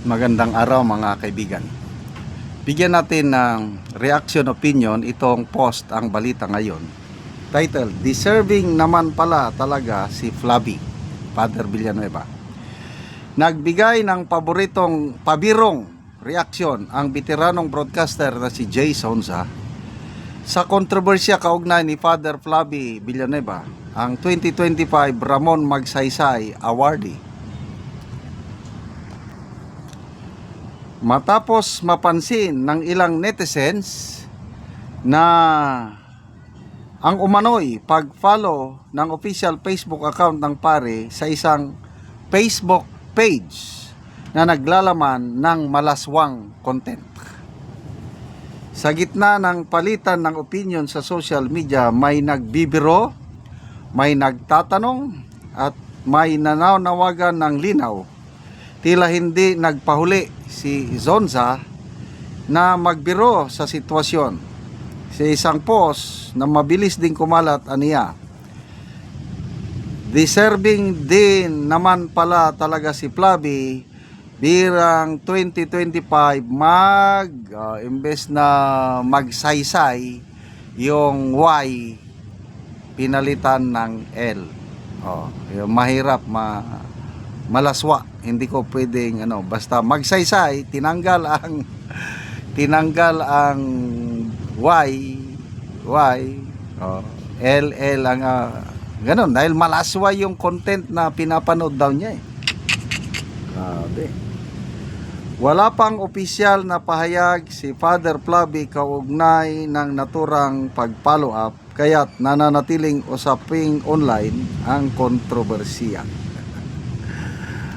Magandang araw mga kaibigan. Bigyan natin ng reaction opinion itong post ang balita ngayon. Title, deserving naman pala talaga si Flavi, Father Villanueva. Nagbigay ng pabirong reaksyon ang veteranong broadcaster na si Jay Sonza sa kontrobersya kaugnay ni Father Flavi Villanueva, ang 2025 Ramon Magsaysay Awardee. Matapos mapansin ng ilang netizens na ang umano'y pag-follow ng official Facebook account ng pare sa isang Facebook page na naglalaman ng malaswang content. Sa gitna ng palitan ng opinion sa social media, may nagbibiro, may nagtatanong at may nananawagan ng linaw. Tila hindi nagpahuli si Sonza na magbiro sa sitwasyon. Sa isang post na mabilis din kumalat aniya, deserving din naman pala talaga si Flavi birang 2025 imbes na magsaysay, yung Y pinalitan ng L. Yung mahirap malaswa. Hindi ko pwedeng basta magsaysay, tinanggal ang Y, LL ang ganun, dahil malaswa yung content na pinapanood daw niya. Grabe. Wala pang opisyal na pahayag si Father Flavi kaugnay ng naturang pag-follow up, kaya't nananatiling usaping online ang kontrobersiya.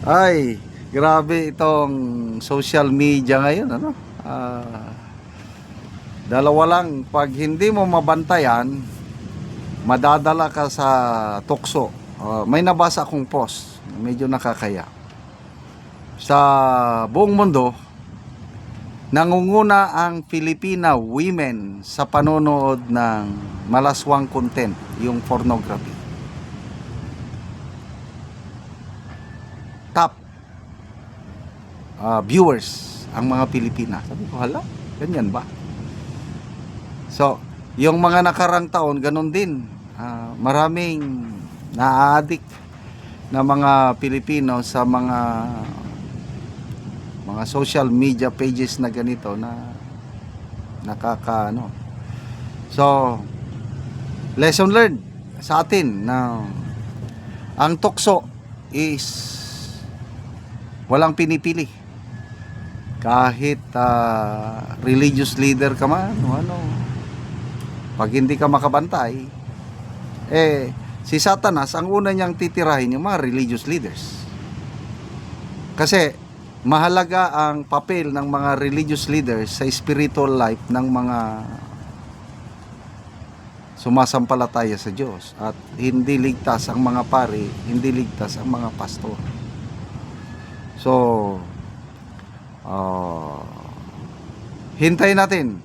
Ay, grabe itong social media ngayon, dalawa lang, pag hindi mo mabantayan, madadala ka sa tukso. May nabasa akong post, medyo nakakaya. Sa buong mundo, nangunguna ang Filipina women sa panonood ng malaswang content, yung pornography. Top viewers ang mga Pilipina. Sabi ko, hala, ganyan ba? So, yung mga nakarang taon, ganun din. Maraming na-addict na mga Pilipino sa mga social media pages na ganito na So, lesson learned sa atin na ang tukso is walang pinipili. Kahit religious leader ka man, pag hindi ka makabantay, si Satanas ang una niyang titirahin yung mga religious leaders. Kasi mahalaga ang papel ng mga religious leaders sa spiritual life ng mga sumasampalataya sa Diyos, at hindi ligtas ang mga pari, hindi ligtas ang mga pastor. So, hintayin natin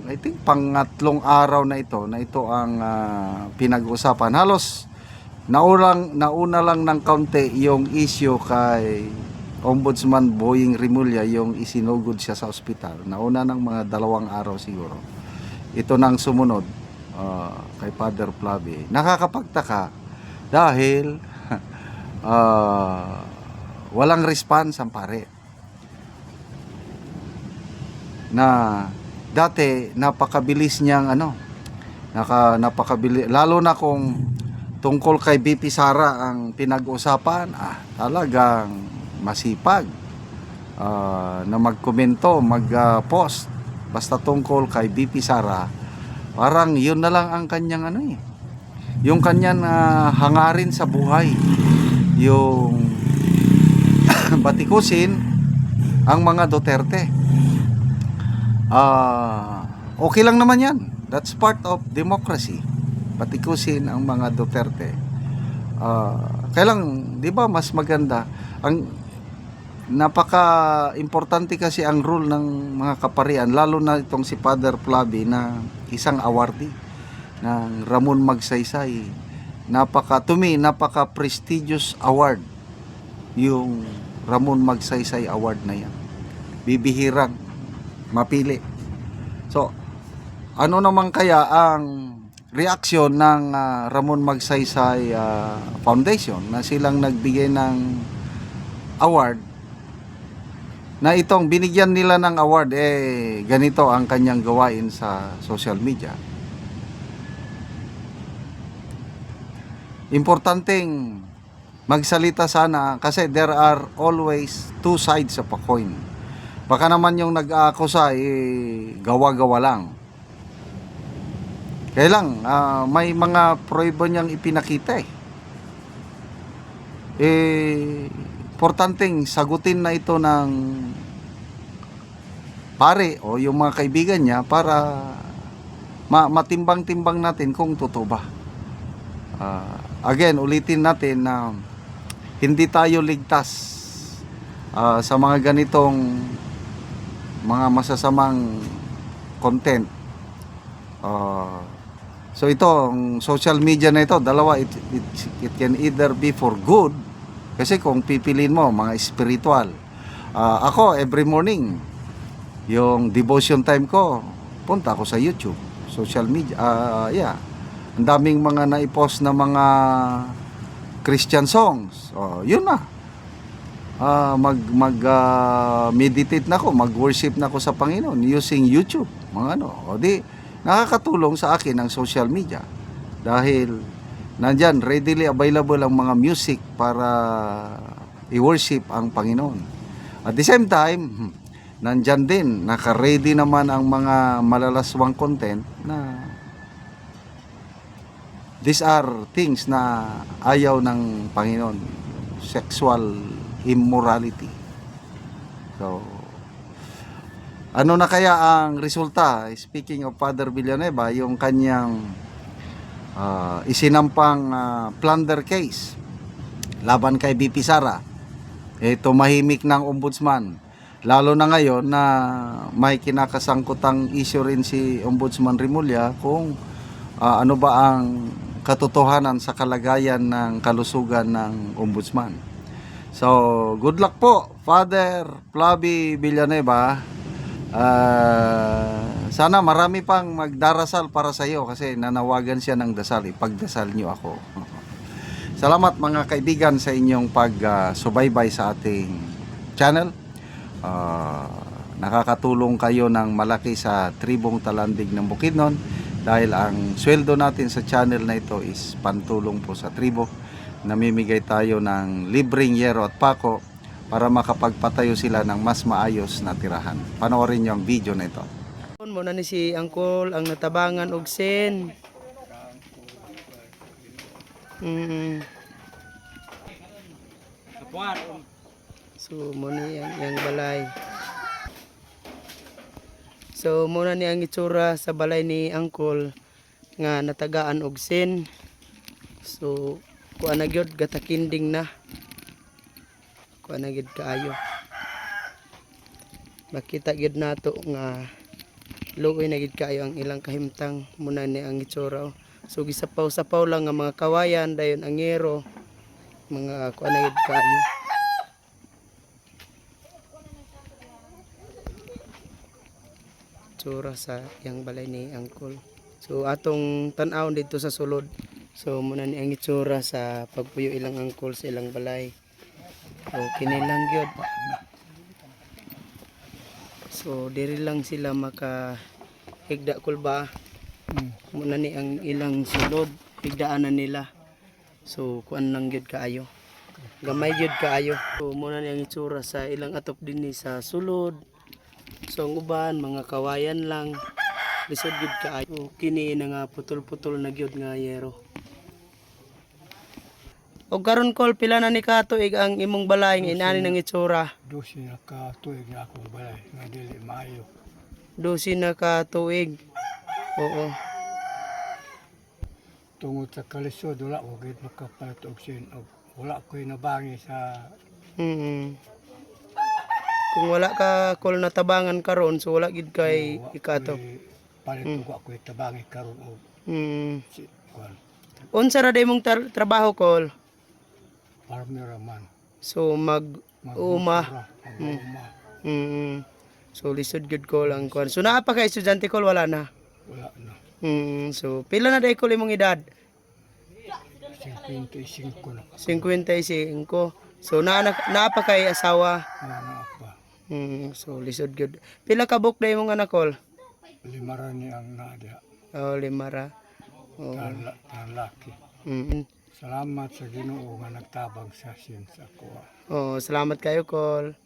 I think pangatlong araw na ito ang pinag-usapan. Halos nauna lang ng kaunti yung issue kay Ombudsman Boying Rimulya, yung isinugod siya sa ospital. Nauna ng mga 2 araw siguro. Ito nang sumunod kay Father Flavi. Nakakapagtaka dahil walang response ang pare. Na dati napakabilis niyang napakabilis, lalo na kung tungkol kay BP Sara ang pinag-usapan, talagang masipag na magkomento, mag-post basta tungkol kay BP Sara. Parang yun na lang ang kanyang yung kanyang hangarin sa buhay, yung batikusin ang mga Duterte. Okay lang naman yan, that's part of democracy, batikusin ang mga Duterte. Kailang, di ba, mas maganda ang napaka-importante kasi ang role ng mga kaparian, lalo na itong si Father Flavi na isang awardee ng Ramon Magsaysay. Napaka-prestigious award yung Ramon Magsaysay Award na yan. Bibihirang mapili. So, ano naman kaya ang reaksyon ng Ramon Magsaysay Foundation na silang nagbigay ng award, na itong binigyan nila ng award, ganito ang kanyang gawain sa social media. Importanteng magsalita sana kasi there are always two sides of a coin. Baka naman yung nag-aakusa gawa-gawa lang. Kaya lang, may mga prueba niyang ipinakita importanteng sagutin na ito ng pare o yung mga kaibigan niya para matimbang-timbang natin kung totoo ba. Again, ulitin natin na hindi tayo ligtas sa mga ganitong mga masasamang content. So itong social media na ito, dalawa, it can either be for good, kasi kung pipiliin mo mga spiritual. Ako every morning, yung devotion time ko, punta ako sa YouTube, social media. Ang daming mga naipost na mga Christian songs. Yun na. Meditate na ako, mag-worship na ako sa Panginoon using YouTube. Mga ano. Di nakakatulong sa akin ang social media dahil nandyan readily available ang mga music para i-worship ang Panginoon. At the same time, nandyan din, naka-ready naman ang mga malalaswang content na these are things na ayaw ng Panginoon. Sexual immorality. So, ano na kaya ang resulta? Speaking of Father Villanueva, yung kanyang isinampang plunder case laban kay BP Sara, tumahimik ng ombudsman. Lalo na ngayon na may kinakasangkutang issue rin si Ombudsman Remulla kung ano ba ang katotohanan sa kalagayan ng kalusugan ng ombudsman. So, good luck po, Father Flavie Villanueva. Sana marami pang magdarasal para sa iyo kasi nanawagan siya ng dasal. Ipagdasal niyo ako. Salamat mga kaibigan sa inyong pagsubaybay sa ating channel. Nakakatulong kayo ng malaki sa Tribong Talandig ng Bukidnon dahil ang sweldo natin sa channel na ito is pantulong po sa tribo. Namimigay tayo ng libreng yero at pako para makapagpatayo sila ng mas maayos na tirahan. Panoorin niyo ang video na ito. Muna ni si Angkol ang natabangan og sen. So muna yang balay. So muna ni ang itsura sa balay ni Angkol nga natagaan og sen. So kuan na gyud gatakinding na. Kuan na gyud kaayo. Makita gyud nato nga luoy na gid kaayo ang ilang kahimtang muna ni ang itsura. So gisapaw-sapaw lang nga mga kawayan dayon ang yero mga kuan na gid kaayo. Itsura sa yang balay ni Angkol. So atong tan-aw dito sa sulod. So muna ni ang itsura sa pagpuyo ilang angkol sa ilang balay. So kini lang gyud. So diri lang sila maka higda kulba. Muna ni ang ilang sulod, higdaan na nila. So kuan lang gyud kaayo. Gamay gyud kaayo. So muna ni ang itsura sa ilang atop dinhi sa sulod. So ang uban mga kawayan lang. Lisod gyud kaayo. So, kini na nga putol-putol na gyud nga yero. Og karon kol pila na ni katuig ang imong balay nga inani ng itsura? 12 na ka tuig na akong balay nga dili maayo. 12 na katuig. Oo. Tungod sa kalisod wala ko gid makapalit og sin og wala ko'y nabangi sa Kung wala ka kol natabangan karon so wala gid kay ikato. Palit og ako'y tabangi karon og si kuan Unsa ra day mong trabaho kol? farmer man. So Uma. Uma. So lisod good call ang kuan. So naa pa ka estudyante call wala na. Wala na. So pila na day call imong edad? 55 na. 55. So naa pa kay asawa. Wala na pa. So lisod good. Pila ka book day imong anak call? 5 ra ni ang nadia. Oh, 5 ra. Oh. Laki. Mm. Salamat sa Ginoo nga nagtabang sa sin sa kuha. Oh, salamat kayo call.